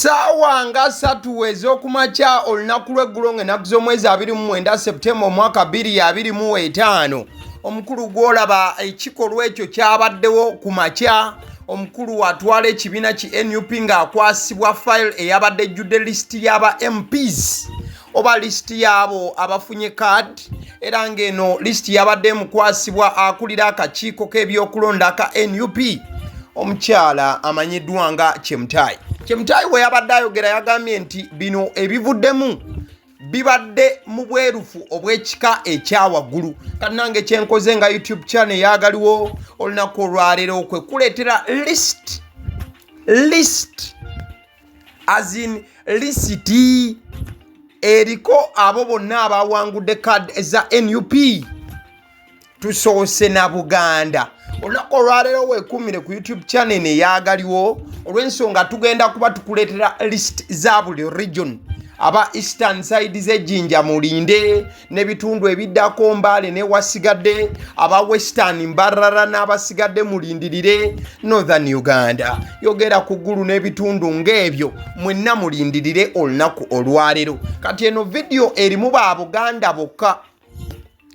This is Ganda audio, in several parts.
Sawa nga 3 ez'okumakya olunaku lw'eggulo ng'ennaku z'omwezi 29 Septemba omwaka 2025 omukulu gw'olaba ekikolwa ekyo kyabaddewo ku makya omukulu watwala ekibiina ki NUP ng'akwasibwa file eyabadde ejjudde lisiti y'aba MPs oba lisiti y'abo abafunye card era ng'eno lisiti yabadde emukwasibwa akulira akakiiko k'ebyokulonda ka NUP omukyala amanyiddwa nga Chemtai. Chemtai we yabadde ayogera yagambye nti bino ebivuddemu bibadde mu bwerufu obw'ekika ekyawaggulu. Kati nange kyenkoze nga YouTube channel yagaliwo olunaku olwaleero kwe kuleetera list as in lisiti eriko abo bonna abawangudde card eza NUP. Tusoose na Buganda. Olunaku olwaleero weekuumire ku YouTube channel neyagaliwo olw'ensonga tugenda kuba tukuleetera list za buli region. Aba eastern side z'ejjinja Mulinde n'ebitundu ebiddako Mbale ne wasigadde aba western Mbarara n'abasigadde mulindirire northern Uganda. Yogera ku ggulu n'ebitundu ng'ebyo mwenna mulindirire olunaku olwaleero. Kati eno video erimu ba Buganda bokka.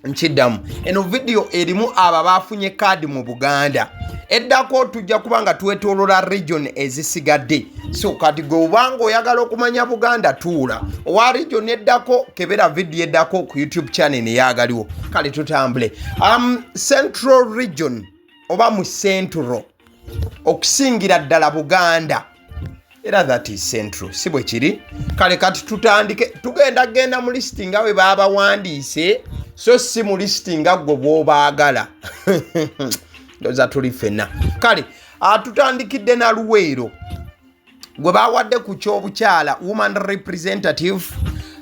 Nchiddamu eno video erimu aba bafunye card mu Buganda. Eddako tujja kubanga twetolola region ezisigadde. So kati gwe ubanga oyagala okumanya Buganda tuula owa region eddako kebera video eddako ku YouTube channel neyagaliwo. Kale tutambule. Central region oba mu central okusingira ddala Buganda era that is central si bwe kiri. Kale kati tutandike tugenda mu listing nga we baba wandiise so si mu listing nga gwe bw'obaagala. Ndoza tuli fenna. Kale tutandikidde na Luweero gwe bawadde ku ky'obukyala woman representative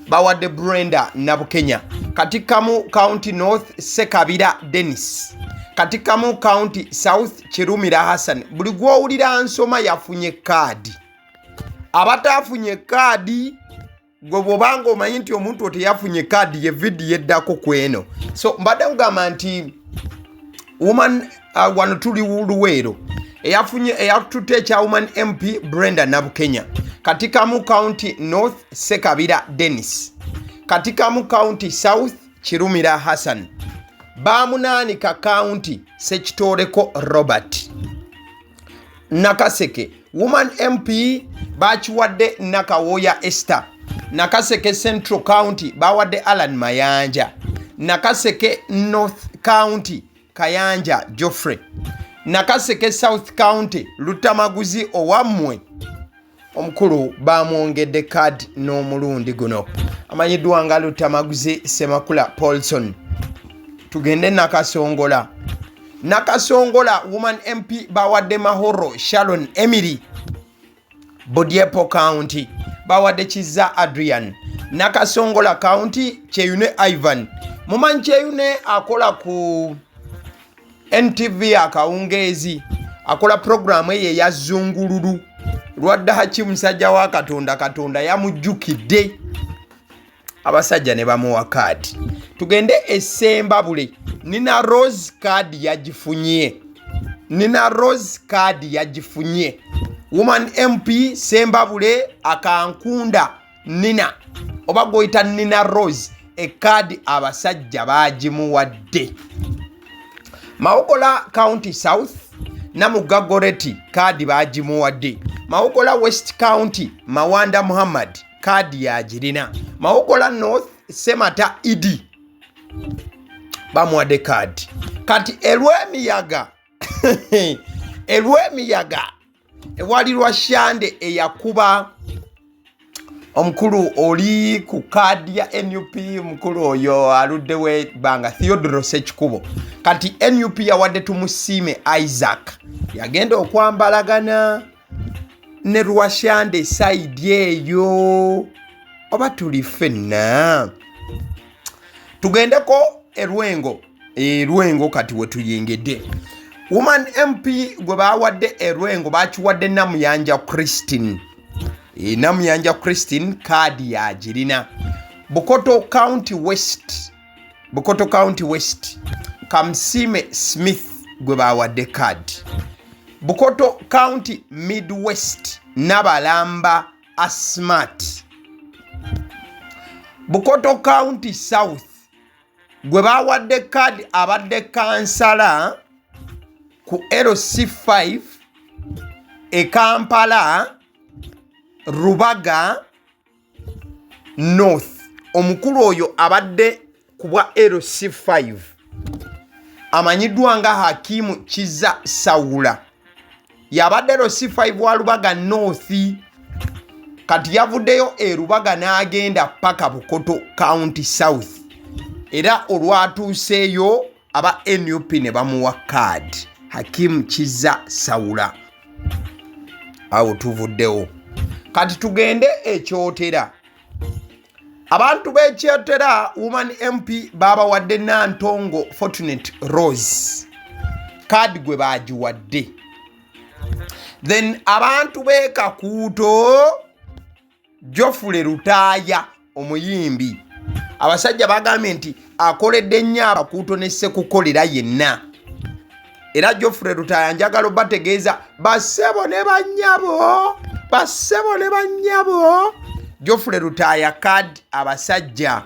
bawadde Brenda Nabukenya. Katikamu County North Sekabira Dennis. Katikamu County South Kirumira Hassan. Buli gw'owulira nsoma yafunye kaadi. Abatafunye kaadi gwe bw'obanga omanyi nti omuntu oyo teyafunye kaadi ye video eddako kweno. So mbadde nkugamba nti woman wano tuli Luweero eyatutte ekya woman MP Brenda Nabukenya. Katikamu County North Sekabira Dennis. Katikamu County South Kirumira Hassan. Bamunaanika County Sekitoreko Robert. Nakaseke woman MP bakiwadde Nakawoya Esther. Nakaseke Central County bawadde Alan Mayanja. Nakaseke North County Kayanja Geoffrey. Nakaseke South County Lutamaguzi Owamwe omukulu bamwongedde card n'omulundi guno amanyiddwa nga Lutamaguzi Semakula Paulson. Tugende Nakasongola. Nakasongola woman MP bawadde Mahoro Sharon Emily. Bodiepo County bawadde Kiza Adrian. Nakasongola County Cheyune Ivan. Mumanyi Cheyune akola ku NTV akawungeezi akola programu eye ya Zungululu. Lwadda Hachi musajja wa Katonda yamujjukidde abasajja ne bamuwa card. Tugende Essembabule. Nina Rose card yagifunye. Woman MP Sembabule Akankunda Nina oba goyita Nina Rose card abasajja bagimuwadde. Mawokola County South Namugagoreti card bagimuwadde. Mawokola West County Mawanda Muhammad card yagirina. Mawokola North Semata Idi bamuwadde card. Kati elw'emiyaga ewalirwa Shande eyakuba omukulu oli ku kaadi ya NUP mukulu oyo aluddewe banga Theodore Sekikubo. Kati NUP yawadde Tumusiime Isaac yagenda okwambalagana ne Rwashande side eyo oba tuli fenna. Tugendeko Erwengo kati we tuyengedde. Woman MP gwe bawadde Erwengo bakiwadde Namuyanja Christine. Namuyanja Christine card yagirina. Bukoto County West Kamsime Smith gwe bawadde card. Bukoto County Midwest Nabalamba Asmat. Bukoto County South gwe bawadde kadi abadde kansala ku LC5 e Kampala Rubaga North. Omukulu oyo abadde kubwa LC5 amanyiddwa nga Hakimu Kiza Sawula. Yabadde LC5 wa Rubaga North, kati yavuddeyo e Rubaga n'agenda paka Bukoto County South. Era olwatuuseeyo aba NUP ne bamuwa kadi Hakimu Kiza Sawula. Awo tuvuddewo. Kati tugende ekyotera. Abantu b'ekyotera Woman MP babawadde Nantongo Fortunate Rose. Kadi gwe bagiwadde. Then abantu b'e Kakuuto Jofule Lutaaya omuyimbi. Abasajja bagambye nti akoledde nnyo Abakuuto ne Ssekukolera yenna. Era Jofule Lutaaya njagala bategeeza bassebo ne bannyabo. Jofule Lutaaya kadi abasajja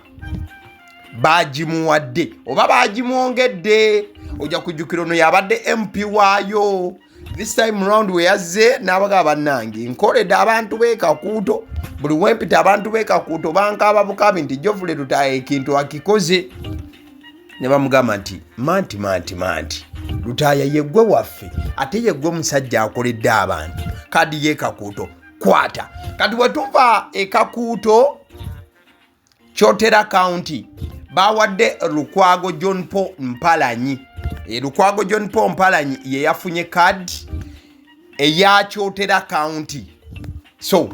bagimuwadde oba bagimwongedde. Ojja kujjukira ono yabadde MP waayo. This time round we yazze n'abaga bannange nkoledde abantu b'e Kakuuto. Buli wempita abantu b'e Kakuuto bankaaba bukabi nti Jofule Lutaaya ekintu akikoze. Ne bamugamba nti manti Lutaaya yeggwe waffe ate yeggwe musajja akoledde abantu. Kadi y'e Kakuuto kwata. Kati bwe tuva e Kakuuto Kyotera County bawadde Lukwago John Paul Mpalanyi. Lukwago John Paul Mpalanyi ye yafunye kadi eya Kyotera County. So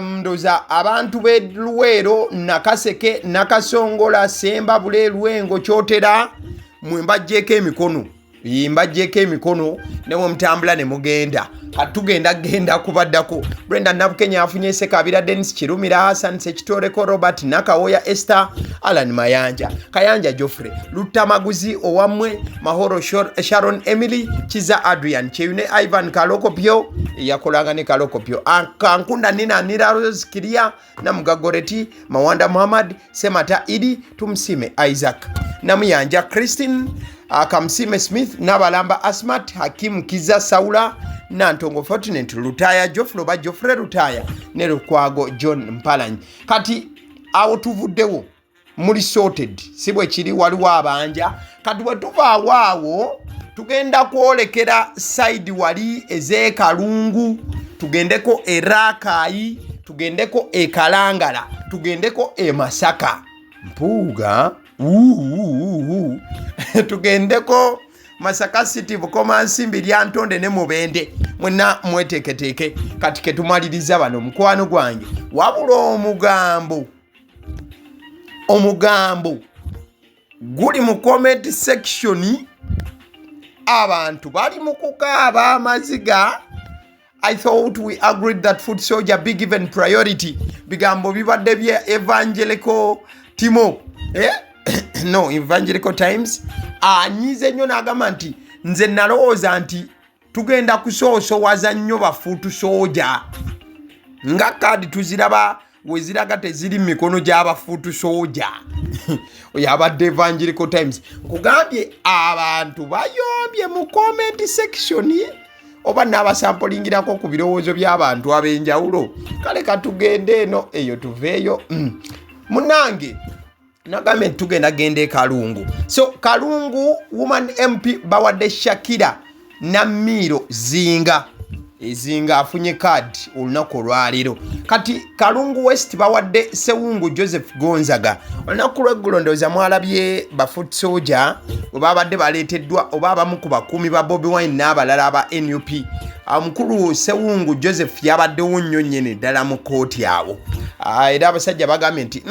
ndoza abantu b'e Luweero, Nakaseke, Nakasongola, Semba, Bule, Lwengo, Kyotera mwembajjeko emikono ne mutambula ne mugenda. Genda kubaddako. Brenda Nabukenya afunye Sekabira Dennis, Kirumira Hassan, Sekitoreko Robert, Nakawoya Esther, Alan Mayanja, Kayanja Joffrey, Lutamaguzi Owamwe, Mahoro Sharon Emily, Kiza Adrian, Cheyune Ivan Kalokopyo, yakolanga ne Kalokopyo, Kankunda Nina Nira Rose Kiria, Namugagoreti, Mawanda Muhammad, Semata Idi, Tumsime Isaac, Namuyanja Christine, Kamsime Smith, Nabalamba Asmat, Hakimu Kiza Sawula, Nantongo Fortunate Lutaaya, Jofre Lutaaya ne Lukwago John Mpalanyi. Kati awo tuvuddewo muli sorted, si bwe kiri waliwo abanja. Kati bwe tuva awaawo tugenda kwolekera side wali ez'e Kalungu, tugendeko e Rakai, tugendeko e Kalangala, tugendeko e Masaka Mpuuga, tugendeko Masaka City, Bukoma, Nsimbi, Lyantonde ne Mubende. Mwenna mweteketeeke. Kati ke tumaliriza bano mukwano gwange. Wabula omugambo guli mu comment section. Abantu bali mu kukaaba amaziga. I thought we agreed that food soldier be given priority. Bigambo bibadde bya evangelical Timo. No, Evangelical Times. Anyize nnyo n'agamba nti nze nalowooza nti tugenda kusoosowaza nnyo bafuutu soja. Nga kadi tuziraba weziraga teziri mu mikono gy'abafuutu soja. Oyo abadde Evangelical Times. Nkugambye abantu bayombye mu comment section oba n'abasampolingirako ku birowoozo by'abantu ab'enjawulo. Kale katugende eno eyo tuveeyo. Munange nagambye tugenda gende Kalungu. So Kalungu Woman MP bawadde Shakira Namiro Zinga. Zinga afunye kadi olunaku olwaleero. Kati Kalungu West bawadde Sewungu Joseph Gonzaga. Olunaku lw'eggulo ndowooza mwalabye bafoot soldier oba abadde baleeteddwa oba abamu ku bakuumi ba Bobi Wine n'abalala aba NUP. Mukulu Sewungu Joseph yabaddewo nnyo nnyene ddala mu kooti awo. Era abasajja bagambye nti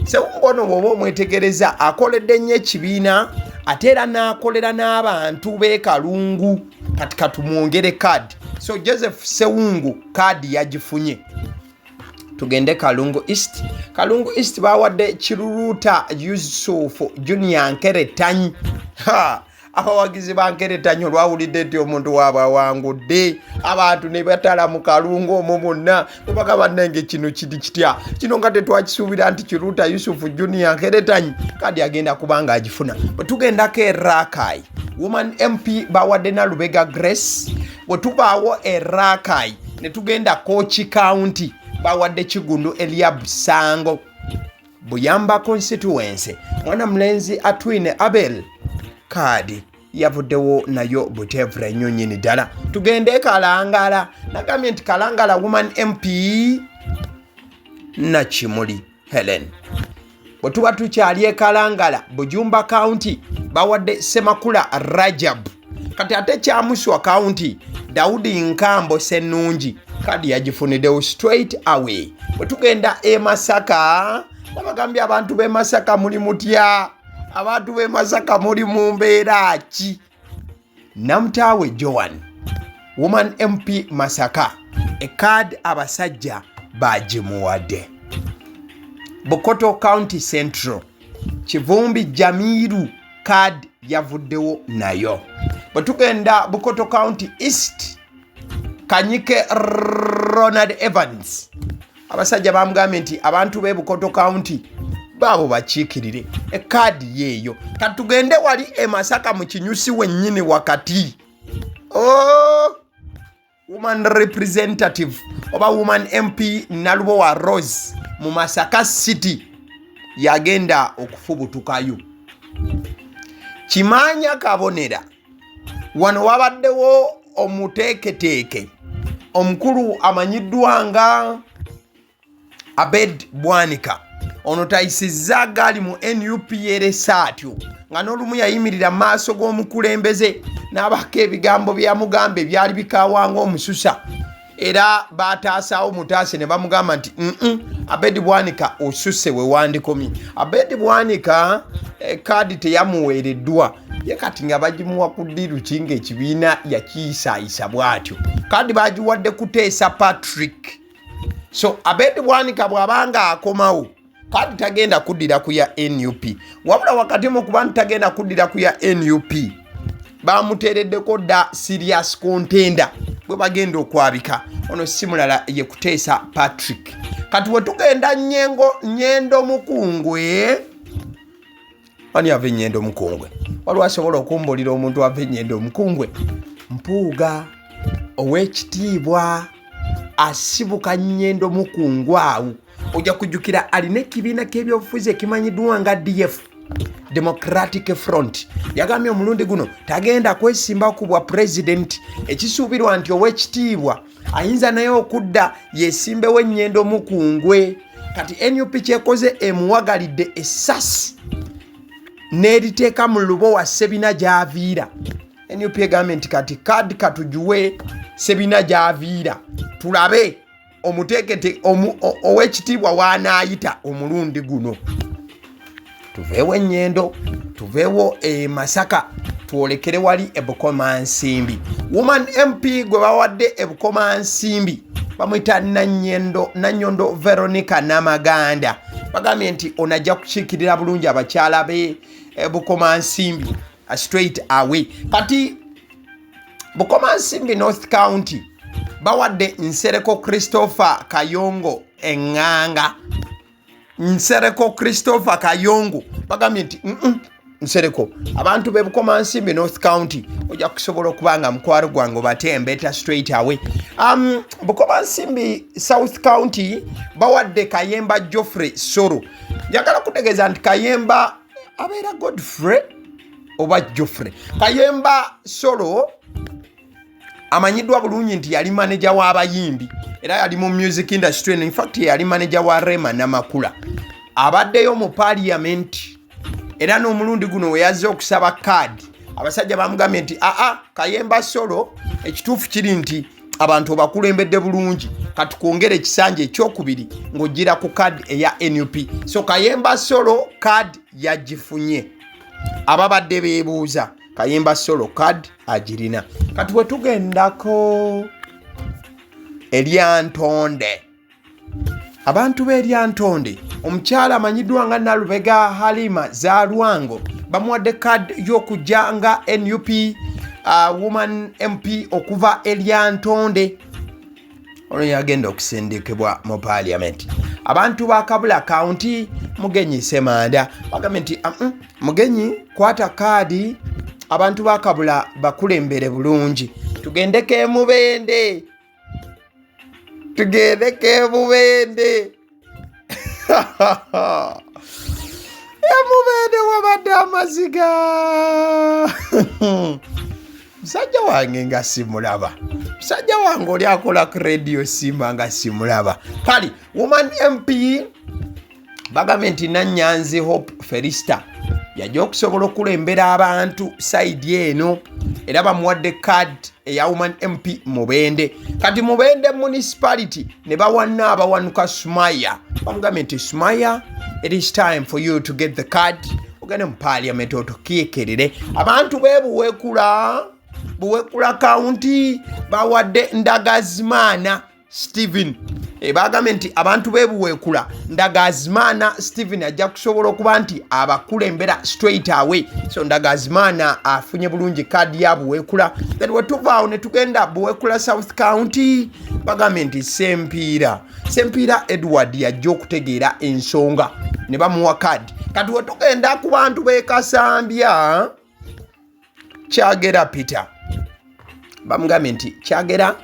Sewungu ono bw'oba omwetegereza akoledde nnyo ekibiina ate era n'akolera n'abantu b'e Kalungu. Kati katumwongere kadi. So Joseph Sewungu kadi yagifunye. Tugende Kalungu East. Kalungu East bawadde Kiruruta Yusuf Junior Nkeretanyi. abawagizi bankeretanyo lwawulidde nti omuntu waabwe awangudde abantu ne batala mu kalungu omwo bonna nebaga bannange kino kiti kitya kino nga tetwakisuubira nti Kiruuta Yusufu Junior nkeretanyi kadi agenda kubanga agifuna. Bwe tugendako e Rakai woman MP bawadde Nalubega Grace. Bwe tubaawo e Rakai ne tugenda Kochi County bawadde Kigundu Eliab Sango. Buyamba constituency mwana mlenzi Atwine Abel kadi yavuddewo nayo Butevre nnyo nnyini ddala. Tugende Kalangala nagambye nti Kalangala woman MP Nakimuli Helen. Bwe tuba tukyali e Kalangala Bujumba County bawadde Semakula Rajab. Kati ate Kyamuswa County Daudi Nkambo Senungi kadi yagifuniddewo straight away. Bwe tugenda e Masaka nabagambye abantu b'e Masaka muli mutya, abantu b'e Masaka muli mu mbeera ki? Namtaawe Joan woman MP Masaka ekadi abasajja bagimuwadde. Bukoto County Central Kivumbi Jamiru kadi yavuddewo nayo. Bwe tugenda Bukoto County East Kanyike Ronald Evans abasajja bamugambye nti abantu b'e Bukoto County baabo bakiikirire ekadi yeeyo. Katugende wali e Masaka mu Kinyusi wennyini wakati woman representative oba woman MP Nalubowa Rose mu Masaka City yagenda okufubutukayo. Kimanya Kabonera wano wabaddewo omuteeketeeke omukulu amanyiddwa nga Abed Bwanika. Ono tayisizza gali mu NUP eresatyo nga n'olumu yayimirira maaso g'omukulembeze n'abaka ebigambo byamugambe byali bikawanga omususa era bataasawo mutaase ne bamugamba nti Abed Bwanika osusse we wandikomye. Abed Bwanika kadi teyamuweereddwa ye kati nga bagimuwa ku ddiru kinga ekibiina yakiyisaayisa bw'atyo. Kadi bagiwadde Kuteesa Patrick. So Abed Bwanika bw'abanga akomawo kadi tagenda kuddira ku ya NUP wabula wakati mu kuba tagenda kuddira ku ya NUP bamuteereddeko dda serious contender bwe bagenda okwabika. Ono si mulala ye Kuteesa Patrick. Kati we tugenda Nyendo Mukungwe ani ave Nyendo Mukungwe waliwo asobola okumbulira omuntu ave Nyendo Mukungwe Mpuuga ow'ekitiibwa asibuka Nyendo Mukungwe awo ojja kujjukira alina ekibiina k'ebyobufuzi ekimanyiddwa nga DF Democratic Front. Yagambye omulundi guno tagenda kwesimba ku bwa president ekisuubirwa nti ow'ekitiibwa ayinza naye okudda yeesimbewo Nyendo Mukungwe. Kati NUP kyekoze emuwagalidde essasi n'eriteeka mu Lubowa Sebina gy'aviira. NUP egambye nti kati kadi katujuwe Sebina gy'aviira tulabe omuteekete ow'ekitiibwa wanaayita omulundi guno. Tuveewo Nyendo tuveewo e Masaka twolekere wali e Bukomansimbi. Woman MP gwe bawadde e Bukomansimbi bamuyita Nanyondo Veronica Namaganda. Bagambye nti onajja kukiikirira bulungi abakyala be Bukomansimbi straight away. Kati Bukomansimbi North County bawadde Nsereko Christopher Kayongo Enganga. Nsereko Christopher Kayongo bagambye nti Nsereko abantu be Bukomansimbi North County ojja kusobola okubanga mukwaro gwange batembeta straight away. Bukomansimbi South County bawadde Kayemba Geoffrey Soro. Njagala kutegeeza nti Kayemba abeera Godfrey oba Geoffrey. Kayemba Soro amanyiddwa bulungi nti yali manager w'abayimbi era yali mu music industry. In fact yali manager wa Rema Namakula. Abaddeyo mu parliament era n'omulundi guno we yazze okusaba kadi abasajja bamugambye nti Kayemba Solo ekituufu kiri nti abantu bakulembedde bulungi katukwongere ekisanja ekyokubiri ng'ojjira ku kadi eya NUP. So Kayemba Solo kadi yagifunye. Ababadde beebuuza Kayemba Solo kadi agirina. Kati we tugendako Eryantonde. Abantu b'Eryantonde omukyala amanyiddwa nga Nalubega Halima Zalwango bamuwadde card y'okujja nga NUP woman MP okuva Elyantonde. Ono yagenda okusindikibwa mu parliament. Abantu ba Kabula County Mugenyi Semanda bagambye nti Mugenyi kwata kaadi abantu ba Kabula bakulembere bulungi. Tugendeke Mubende. Mubende wabadde amaziga. Musajja wange nga simulaba. Musajja wange oli akola ku radio simba nga simulaba. Kali woman MP bagambye nti Nanyanzi Hope Felista yajja okusobola okulembera abantu side eno era bamuwadde card eya woman MP Mubende. Kati Mubende municipality ne abawanuka Sumaya bamugambye nti Sumaya, it is time for you to get the card. Ogende mu parliament otukiikerere abantu Buwekula County bawadde Ndagazimana Stephen. Bagambye nti abantu Buwekula Ndagazimana Stephen ajja kusobola okuba nti abakulembera straight away. So Ndagazimana afunye bulungi kadi ya Buwekula. Then wetuvaawo ne tugenda Buwekula South County bagambye nti Sempiira Edward yajja okutegeera ensonga ne bamuwa kadi. Kati wetugenda ku bantu Kasambya Kyagera Peter bamugambye nti Kyagera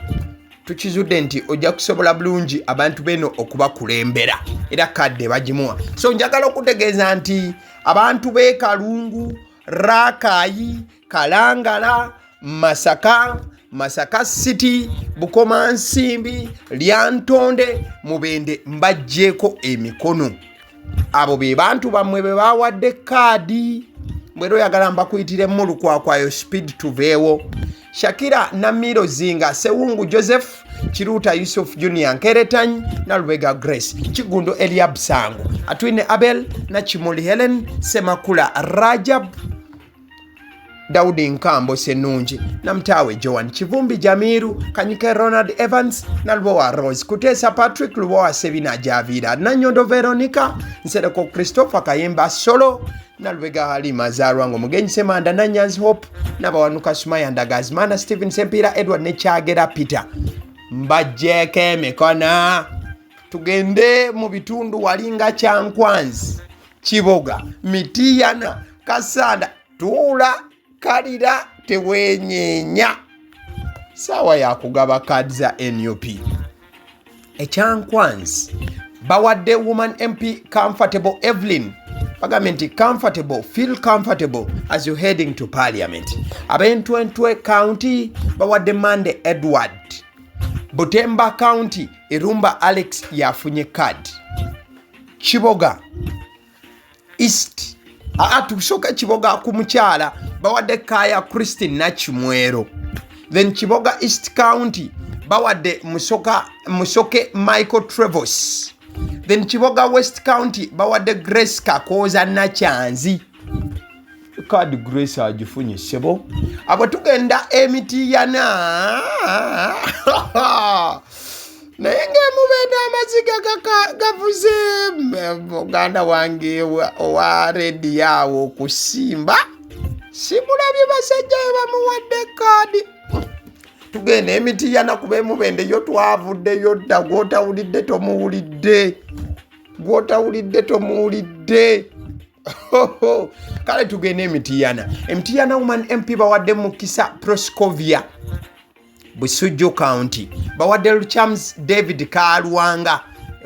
tukizudde nti ojja kusobola bulungi abantu beno okubakulembera era kadde bagimuwa. So njagala okutegeeza nti abantu Kalungu, Rakayi, Kalangala, Masaka City, Bukoma Nsimbi, Lyantonde, Mubende mbajjeeko emikono. Abo be bantu bammwe be bawadde kaadi. Mwero yagala mbakuyitire mu lukwakwayo speed tuveewo. Shakira Namiro Zinga, Sewungu Joseph, Chiruta Yusuf Junior Nkeretanyi na Lubega Grace, Chigundo Eliab Sango, Atwine Abel na Chimuli Helen, Semakula Rajab, Daudi Nkambo Senunji, na Mtawe Joan, Chivumbi Jamiru, Kanyike Ronald Evans, na Lubowa Rose, Kutesa Patrick, Lubowa Sevina Javida, na Nyondo Veronica, Nsereko Christopher Kayemba Solo, na Lubega Halima Zarwango, Mugenyi Semanda, Nanyanzi Hope, na bawanuka Sumaya Ndagazimana Stephen, Sempiira Edward ne Kyagera Peter. Mbajjeeko emikono. Tugende mu bitundu walinga Kyankwanzi, Kiboga, Mitiyana, Kasanda, Tuula, Kalira, Tewenyeenya. Sawa ya kugaba kadi za NUP. Kyankwanzi bawadde woman MP Comfortable Evelyn. Bagambye comfortable, feel comfortable as you're heading to parliament. Ab'Entwentwe County bawadde Mande Edward. Butemba County Irumba Alex yafunye card. Kiboga East tukusooka Kiboga ku mukyala bawadde Kaya Christine Nachimwero. Then Kiboga East County bawadde Musoke Michael Trevos. Then Kiboga West County bawadde Grace Kakoza Nachanzi. Card Grace agifunye sebo. Abo tugenda Mitiyana. Naye Mubende amaziga gavuze Buganda wange owa redi yawo okusimba. Simulabye basajja bamuwadde kadi. Tugende Mitiyana kube Mubende yo twavuddeyo dda gwotawulidde tomuwulidde. Kale tugende Mitiyana woman MP bawadde Mukisa Proscovia Busujju County bawadde Luchams David Kalwanga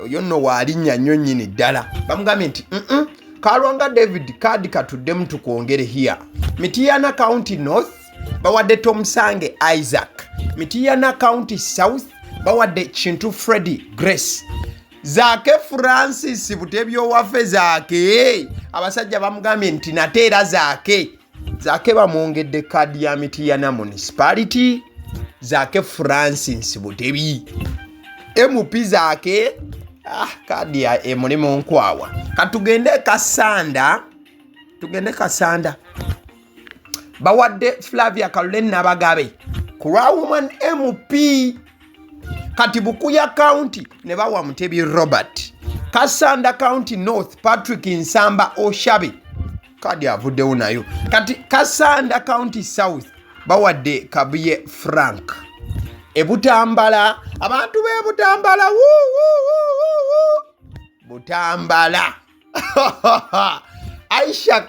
Yonna walinnya nnyo nnyini ddala bamugambye nti Kalwanga David kadi katuddemu tukongere here. Mitiyana County North bawadde Tomsange Isaac. Mitiyana County South bawadde Chintu Freddy Grace. Zake Francis Butebyo waffe Zake abasajja bamugambye nti nateera Zake bamwongedde kadi ya Mitiyana municipality. Zake Francis Butebi MP Zake kadi ya mulimu nkwawa. Katugende Kasanda bawadde Flavia Kaluleni Nabagabe kulwa woman MP. Kati Bukuya County ne bawa Mutebi Robert. Kasanda County North Patrick Nsamba Oshabi kadi avuddewo nayo. Kati Kasanda County South bawadde Kabuye Frank. Butambala, abantu be Butambala, Butambala. Aisha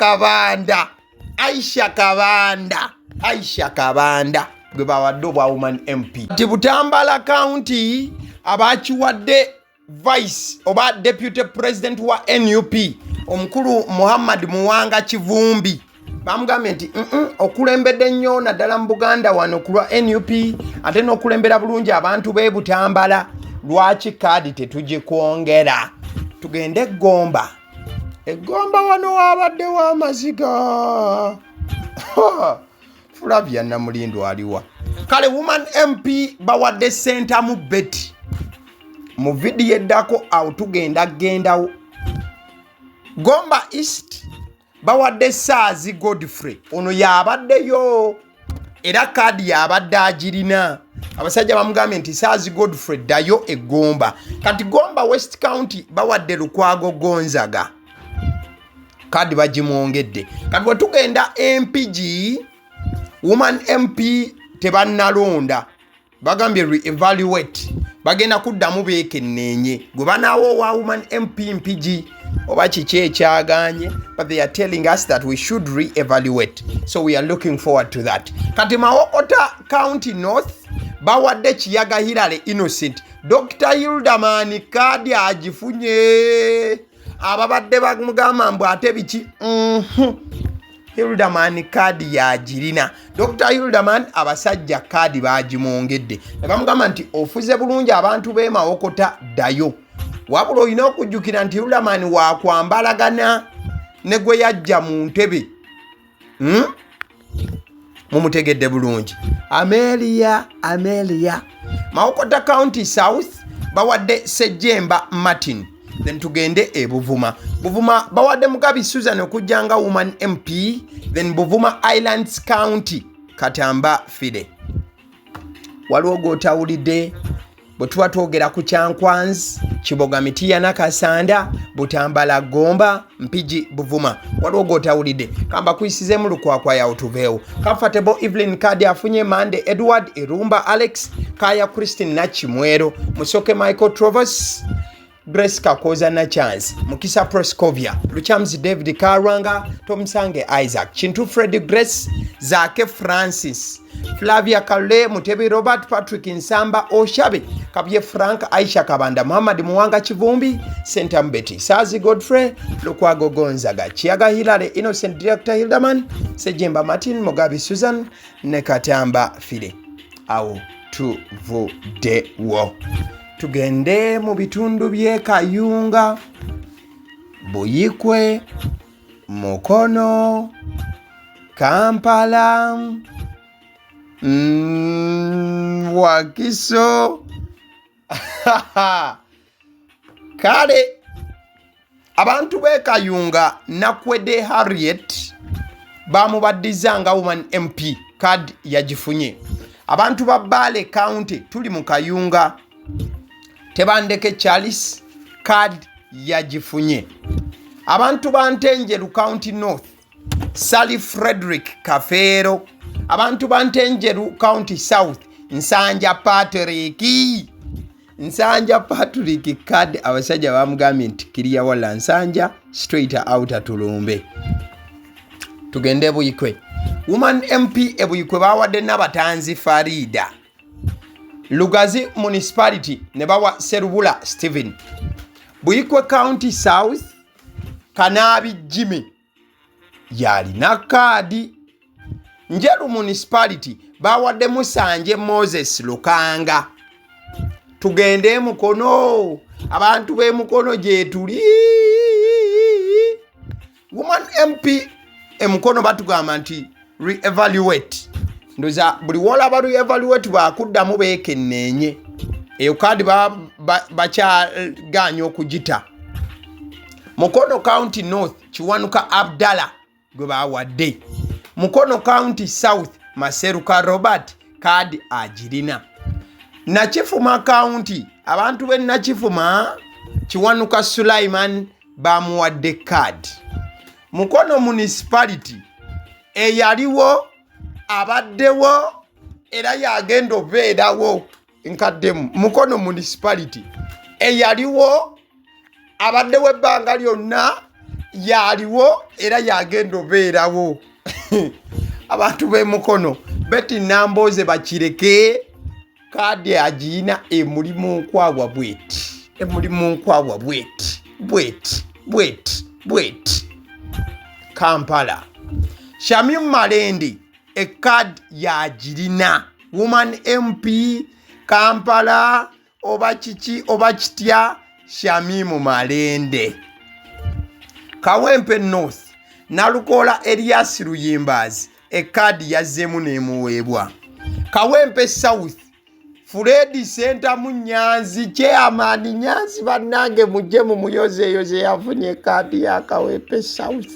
Kabanda gwe bawadde obwa Woman MP. Kati Butambala County abakiwadde Vice oba Deputy President wa NUP omukulu Muhammad Muwanga Kivumbi. Bamugambye nti okulembedde nnyo naddala mu Buganda wano kulwa NUP ate n'okulembera bulungi abantu b'e Butambala, lwaki kadi tetugikwongera? Tugende Egomba wano wabadde w'amaziga. Flavia Namulindo aliwa. Kale Woman MP bawadde Center mu Betty. Mu video eddako awo tugendawo. Gomba East bawadde Saazi Godfrey. Ono yabaddeyo era kadi yabadde agirina. Abasajja bamugambye nti Saazi Godfrey ddayo Gomba. Kati Gomba West County bawadde Lukwago Gonzaga. Kadi bagimwongedde. Kati bwe tugenda MPG Woman MP tebannalonda. Bagambye re-evaluate. Bagenda kuddamu beekenneenye. Gwe banaawo wa Woman MP MPG oba kiki ekyaganye, but they are telling us that we should re-evaluate. So we are looking forward to that. Kati Mawokota County North bawadde Kiyaga Hilary Innocent. Dr. Hildaman kadi agifunye. Ababadde bamugamba mbu ate biki Hildaman kadi yagirina. Dr. Hildaman abasajja kadi bagimwongedde. Ne bamugamba nti ofuze bulungi abantu b'e Mawokota ddayo. Wabula olina okujjukira nti Hildaman wakwambalagana ne gwe yajja mu ntebe. Mumutegedde bulungi. Amelia. Mawokota County South bawadde Sejemba Martin. Then tugende Buvuma bawadde Mugabi Susan okujjanga Woman MP. Then Buvuma Islands County Katamba Fide. Waliwo gw'otawulidde bwe tuba twogera ku Kyankwanzi, Kiboga Mitiya Nakasanda, Butambala Gomba, Mpigi Buvuma. Waliwo gw'otawulidde kamba kuyisizeemu lukwakwa yawo tuveewo. Comfortable Evelyn kadi afunye Mande Edward Erumba Alex Kaya Christine Nachimwero Musoke Michael Trovers Grace Kakoza na Chance Mukisa Proscovia Luchamzi David Karwanga Tomsange Isaac Chintu Freddy Grace Zake Francis Flavia Kale Mutebi Robert Patrick Nsamba Oshabe Kabye Frank Aisha Kabanda Muhammad Muwanga Kivumbi Center Mbeti Sazi Godfrey Lukwago Gonzaga Kiyaga Hilary Innocent Director Hildaman Sejemba Martin Mugabi Susan Nekatamba Fide awo tuvudewo. Tugende mu bitundu by'e Kayunga, Buyikwe, Mukono, Kampala, Wakiso. Kale abantu b'e Kayunga Nakwede Harriet bamubaddizanga Woman MP kadi yagifunye. Abantu ba Bale County tuli mu Kayunga Tebandeke Charles kadi yagifunye. Abantu ba Ntenjeru County North Sally Frederick Kafero. Abantu ba Ntenjeru County South Nsanja Patrick kadi abasajja bamugambye nti kiriya wala Nsanja straight out atulumbe. Tugende Buyikwe. Woman MP Buyikwe bawadde Nabatanzi Farida. Lugazi Municipality ne bawa Serubula Stephen. Buyikwe County South Kanabi Jimmy yalina kadi. Njeru Municipality bawadde Musanje Moses Lukanga. Tugende Mukono. Abantu b'e Mukono gye tuli. Woman MP Mukono batugamba nti re-evaluate. Ndoza buli wola ba re-evaluate bakuddamu beekenneenye. Eyo kadi bakyaganya okugita. Mukono County North Kiwanuka Abdallah gwe bawadde. Mukono County South Maseruka Robert kadi agirina. Nakifuma County abantu b'e Nakifuma Kiwanuka Sulaiman bamuwadde kadi. Mukono municipality eyaliwo abaddewo era yagenda obeerawo nkaddemu. Mukono municipality eyaliwo abaddewo ebbanga lyonna yaliwo era yagenda obeerawo. Abantu b'emukono beti Nambooze bakireke kaadi agiina emulimu nkwawa bweti. Kampala Shamim Malende ekadi yagirina. Woman MP Kampala oba kiki oba kitya Shamim Malende. Kawempe North Nalukola Elias Luyimbazi ekadi yazzeemu n'emuweebwa. Kawempe South Fred Center Munyanzi chairman Nyanzi bannange mujje mu muyozeeyoze yafunye ekadi ya Kawempe South.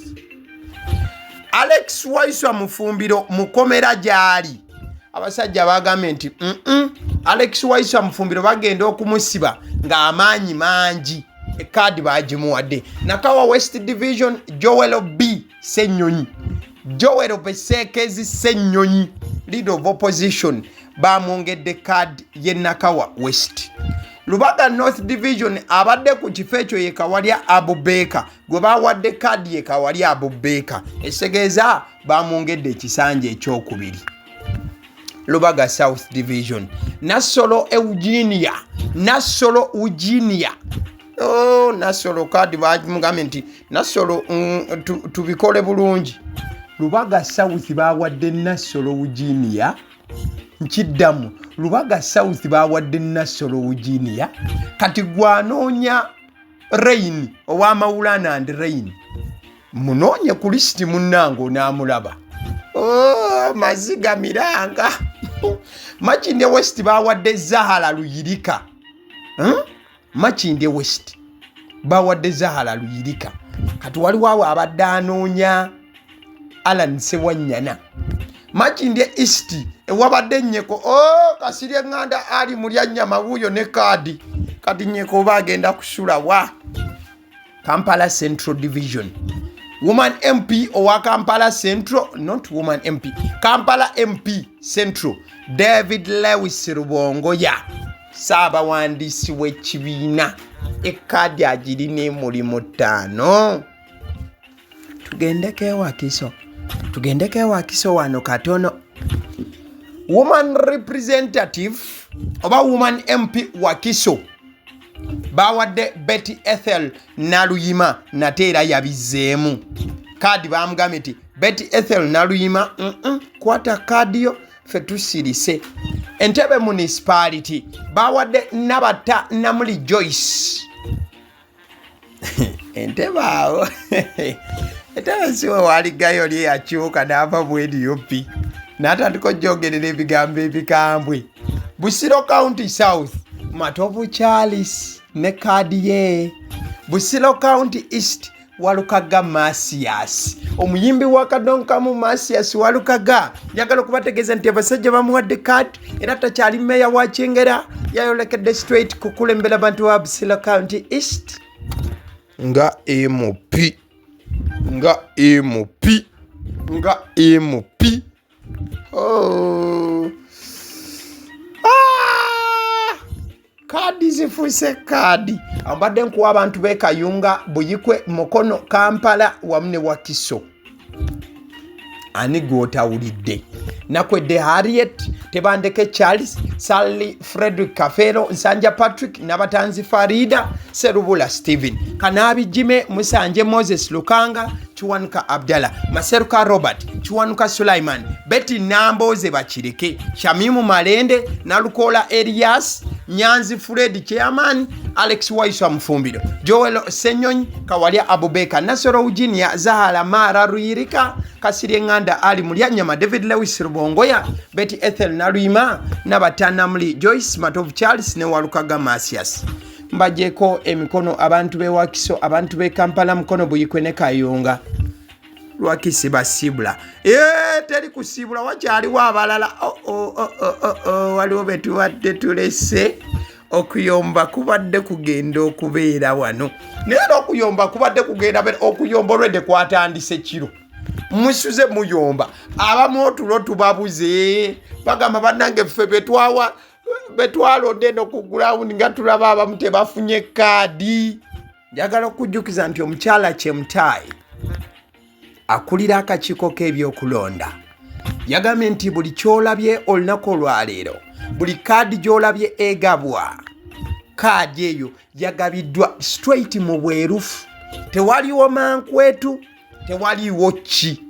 Alex Waiswa Mufumbiro mukomera gyali. Abasajja bagambye nti Alex Waiswa Mufumbiro bagenda okumusiba ng'amaanyi mangi. Ekadi bagimuwadde. Nakawa West Division Joel B Senyonyi. Joel Besekezi Senyonyi leader of opposition bamwongedde kadi ye Nakawa West. Lubaga North Division abadde ku kifo ekyo ye Kawalya Abubeka gwe bawadde kadi ye Kawalya Abubeka. Esegeeza bamwongedde ekisanja ekyokubiri. Lubaga South Division Nasolo Eugenia. Nasolo kadi bagimugambye nti Nasolo tubikole bulungi. Lubaga South bawadde Nasolo Eugenia. Nkiddamu Lubaga South bawadde Nasolo Eugenia. Kati gwanoonya Rain ow'amawulana and Rain munoonye ku lisiti munnange n'amulaba. Maziga Miranga. Makindye West bawadde Zahara Luyirika. Makindye West bawadde Zahara Luyirika. Kati waliwo awo abadde anoonya Alan Sewanyana. Makindye East ewabadde Nnyeko Kasirye Nganda ali mulya nnyama wuuyo ne kadi. Kati Nnyeko bagenda kusula wa. Kampala Central Division Woman MP owa Kampala Central, not woman MP, Kampala MP Central David Lewis Rubongoya Saabawandiisi w'ekibiina ekadi agirina emulimu 5. Tugendeko ewakiso wano katono. Woman representative oba woman MP Wakiso bawadde Betty Ethel Naluyima nate era yabizzeemu. Kadi bamugambye nti Betty Ethel Naluyima kwata kadi yo ffe tusirise. Entebbe municipality bawadde Nabata Namuli Joyce. Entebbe awo Entebbe siwe waligayo lye yakyuka n'ava bwedi yopi n'atandika ojogerera ebigambo ebikambwe. Busiro County South Matovu Charles ne kadi ye. Busiro County East Walukaga Masias omuyimbi wa Kadonkamu Masias Walukaga njagala okubategeeza nti abasajja bamuwadde kadi era takyali meya wa Kyengera yayolekedde straight kukulembera bantu wa Busiro County East nga MP. Kadi zifuse kadi. Ambadde nkuwa abantu be Kayunga Buyikwe Mukono Kampala wamu ne Wakiso. Ani gw'otawulidde. Nakwedde Harriet Tebandeke Charles Sally Frederick Kafero Nsanja Patrick Nabatanzi Farida Serubula Steven Kanabi Jime Musanje Moses Lukanga Chiwanuka Abdallah Maseruka Robert Chiwanuka Sulaiman Betty Nambooze bakireke Shamimu Malende Nalukola Elias Nyanzi Fred Chairman Alex Waiswa Mufumbiro Joel Senyonyi Kawalya Abubeka Nasoro Eugenia Zahara Mara Ruyirika Kasirye Nganda Ali Mulyanyama David Lewis Rubongoya Betty Ethel Naluyima Nabatana Muli Joyce Matovu Charles ne Walukaga Masias. Mbajeko emikono abantu be Wakiso abantu be Kampala Mukono Buyikwe ne Kayunga Lwakisi basibula teri kusibula wakyaliwo abalala waliwo betuwadde tulese okuyomba kubadde kugenda okubeera wano naye okuyomba kubadde kugenda okuyomba olwedde kwatandise kiro musuze muyomba abamu otulo tubabuze bagamba bannange ffe betwalonde eno ku ground nga tulaba abamu tebafunye kaadi. Njagala okujjukiza nti omukyala Kyemutaayi akulira akakiiko k'ebyokulonda yagambye nti buli kyolabye olunaku olwaleero buli kaadi gy'olabye egabwa kaadi eyo yagabiddwa straight mu bwerufu tewaliwo mankwetu tewaliwo ki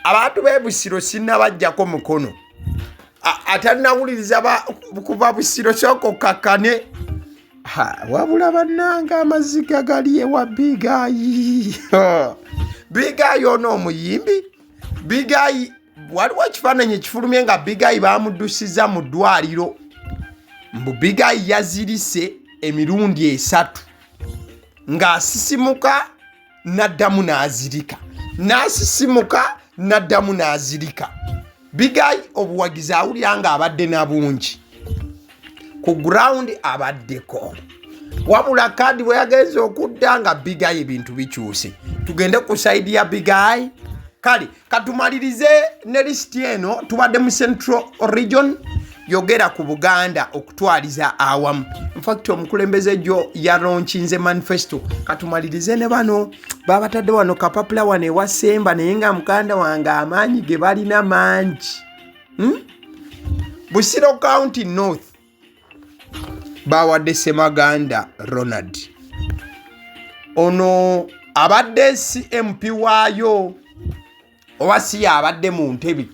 abantu b'ebusiro sinnabajjako mukono atanawuliriza kuva busiro soko kakane wabula bannanga amaziga gali ewa Bigayi Bigayi ono omuyimbi Bigayi waliwo ekifaananyi ekifulumye nga Bigayi bamuddusiza mu ddwaliro mbu Bigayi yazirise emirundi 3 ng'asisimuka n'addamu n'azirika n'asisimuka n'addamu n'azirika. Bigayi obuwagizi awulira nga abadde na bungi ku ground abaddeko wabula kaadi bwe yagenze okudda nga Bigayi ebintu bikyuse. Tugende ku saidi ya Bigayi kale katumalirize ne lisiti eno tubadde mu Central Region yogera ku Buganda okutwaliza awamu. In fact omukulembeze jo yalonchinze manifesto katumalirize ne bano babatadde wano kapapula wane wa Semba naye nga mukanda wange amaanyi ge balina mangi. Busiro County North bawadde Semaganda Ronald ono abadde MP waayo oba si abadde mu ntebe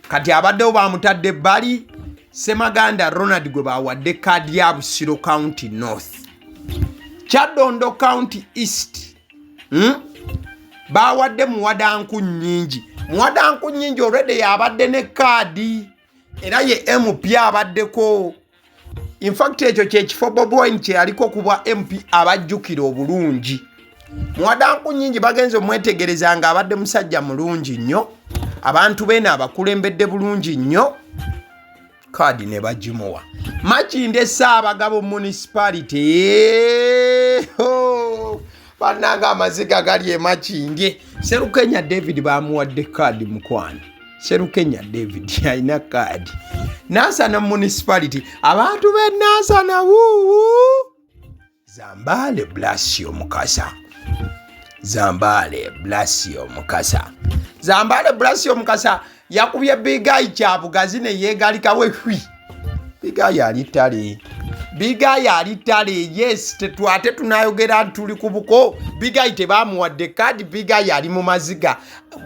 kati abadde bamutadde bali Semaganda Ronald gwe bawadde kaadi ya Busiro County North. Kyadondo County East bawadde Muwadanku Nnyingi. Muwadanku Nnyingi already yabadde ne kaadi era ye MP abaddeko. In fact ekyo kyekifo Bobi Wine kye yaliko kuba MP abajjukira obulungi. Muwadanku Nnyingi bagenze omwetegereza nga abadde musajja mulungi nnyo abantu beena abakulembedde bulungi nnyo kaadi ne bagimuwa. Makinde Ssaabagabo Municipality bannanga amaziga gali Makinde. Serukenya David bamuwadde kaadi mukwano. Serukenya David alina kaadi. Nansana Municipality abantu be Nansana Zambale Blasio Mukasa. Zambale Blasio Mukasa. Zambale Blasio Mukasa yakubye Bigayi kyabugazi ne yeegalikawe hwi. Bigayi alitale. Bigayi alitale. Yes, tetwate tunayogera tuli kubuko. Bigayi tebamuwadde kaadi. Bigayi ali mu maziga.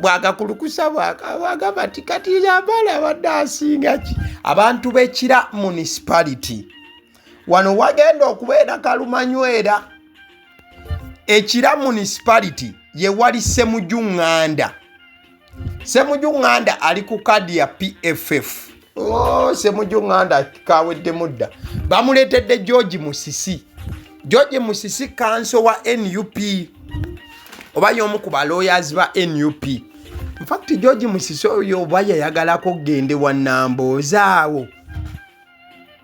Bwagakulukusa bwagamba ti kati Zambale abadde asinga ki. Abantu b'Ekira Municipality wano wagenda okubeera kalumanywera. Ekira Municipality ye wali Semujunganda. Semujunganda ali ku kaadi ya PFF. Semujunganda kawedde mudda. Bamuletedde George Musisi. George Musisi kanso wa NUP. Oba y'omu ku balawyers ba NUP. In fact George Musisi oyo oba yayagalako gende wa Nambozaawo.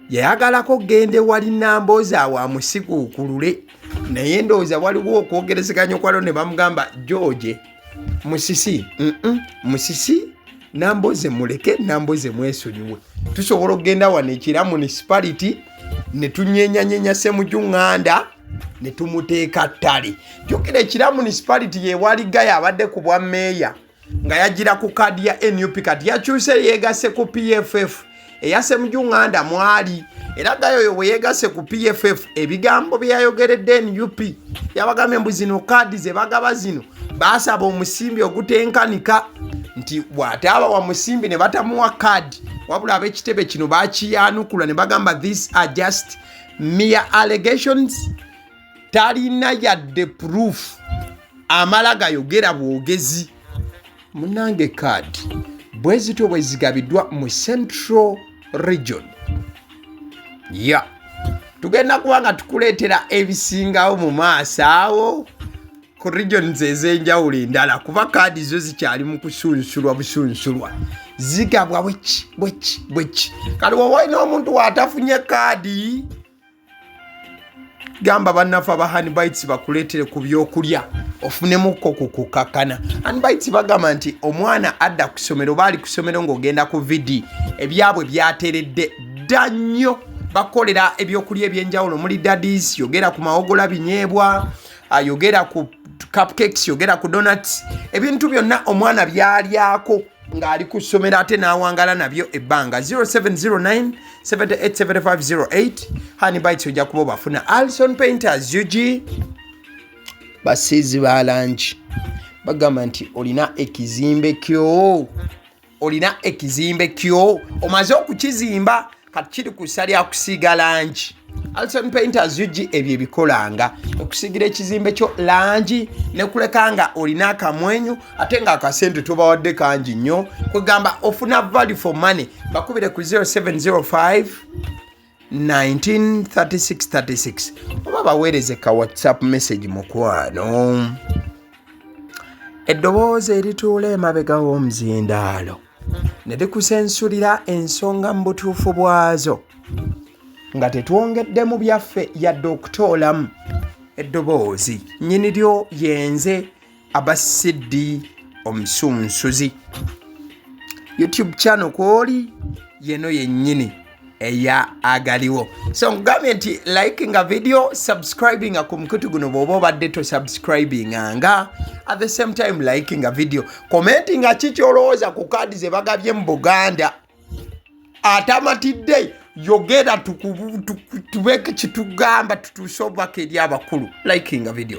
Yayagalako gende wali Nambozaawo amusikuukulule. Naye ndowooza waliwo okwogerezeganya okwalo ne bamugamba George Musisi Musisi Namboze muleke Namboze mwesonyiwe. Tusobola okugenda wano Ekira Municipality ne tunyenyanyenya Semujunganda ne tumuteeka ttale. Jjukira Ekira Municipality ye wali Gaya abadde ku bwa meeya nga yagira ku kaadi ya NUP kati yakyuse yeegase ku PFF. Eya Semujunganda mwali era Gayo we yeegase ku PFF ebigambo byayogeredde NUP yabagambye mbu zino kaadi ze bagaba zino basaba omusimbi ogutenkanika nti bw'ataaba wa musimbi ne batamuwa kaadi wabula ab'ekitebe kino bakiyanukula ne bagamba these are just mere allegations talina yadde proof amala gayogera bwogezi. Munange kaadi bwe zityo bwe zigabiddwa mu Central Region. Tugenda kubanga tukuleetera ebisingawo mu maaso awo ku regions ez'enjawulo endala kuba kaadi zo zikyali mu kusunsulwa busunsulwa zigabwa bweki. Kati woba olina omuntu watafunye kaadi gamba bannafa ba Handbites bakuleetere ku byokulya ofunemukko kukukakana. Handbites bagamba nti omwana adda ku ssomero baali ku ssomero ng'ogenda ku vidi ebyabwe byateredde dda nnyo bakolera ebyokulya ebyenjawulo muli daddies yogera ku mawogola binyeebwa yogera ku cupcakes yogera ku donuts ebintu byonna omwana byalyako ng'ali ku ssomero ate n'awangala nabyo ebbanga. 0709 787508 Handbites ojja kuba bafuna. Alison Painters UG basiizi ba langi bagamba nti olina ekizimbe kyo omaze okukizimba kati kiri ku ssa lya kusiiga langi. Alison Painters UG ebyo ebikolanga okusigira ekizimbe kyo langi ne kuleka nga olina akamwenyu ate nga akasente tobawadde kangi nnyo kwegamba ofuna value for money. Bakubire ku 0705 193636 oba baweereze ka WhatsApp message mukwano. Eddoboozi erituula emabega w'omuzindaalo ne likusensulira ensonga mu butuufu bwazo nga tetwongedde mu byaffe yadde okutoolamu. Eddoboozi nnyini lyo yenze Abasiddi Omusunsuzi. YouTube channel kwoli yeno yennyini eya Agaliwo. So nkugambye nti likinga video, subscribinga ku mukutu guno bw'oba obadde to subscribinganga, at the same time likinga video, commentinga kikyolowooza ku kaadi ze bagabye mu Buganda. Atamatidde yogera tubeke kitugamba tutuuse obubaka eri abakulu. Likinga video.